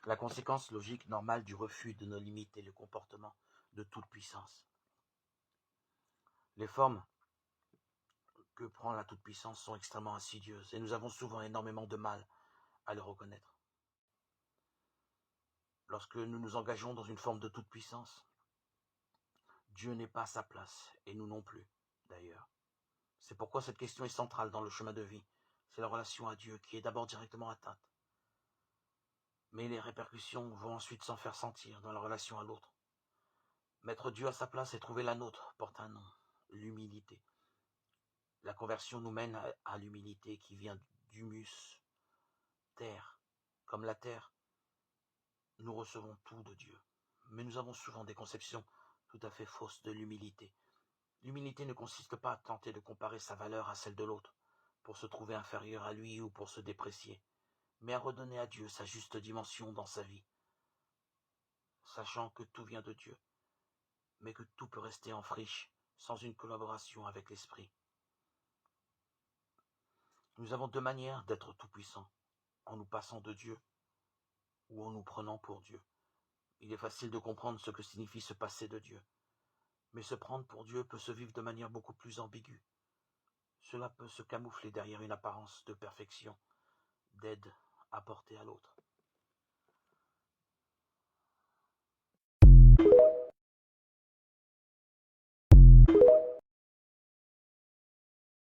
La conséquence logique normale du refus de nos limites est le comportement de toute puissance. Les formes que prend la toute-puissance sont extrêmement insidieuses et nous avons souvent énormément de mal à le reconnaître. Lorsque nous nous engageons dans une forme de toute-puissance, Dieu n'est pas à sa place et nous non plus, d'ailleurs. C'est pourquoi cette question est centrale dans le chemin de vie. C'est la relation à Dieu qui est d'abord directement atteinte. Mais les répercussions vont ensuite s'en faire sentir dans la relation à l'autre. Mettre Dieu à sa place et trouver la nôtre porte un nom, l'humilité. La conversion nous mène à l'humilité qui vient d'humus, terre. Comme la terre, nous recevons tout de Dieu. Mais nous avons souvent des conceptions tout à fait fausses de l'humilité. L'humilité ne consiste pas à tenter de comparer sa valeur à celle de l'autre, pour se trouver inférieur à lui ou pour se déprécier, mais à redonner à Dieu sa juste dimension dans sa vie, sachant que tout vient de Dieu, mais que tout peut rester en friche sans une collaboration avec l'Esprit. Nous avons deux manières d'être tout-puissants, en nous passant de Dieu ou en nous prenant pour Dieu. Il est facile de comprendre ce que signifie se passer de Dieu, mais se prendre pour Dieu peut se vivre de manière beaucoup plus ambiguë. Cela peut se camoufler derrière une apparence de perfection, d'aide apportée à l'autre.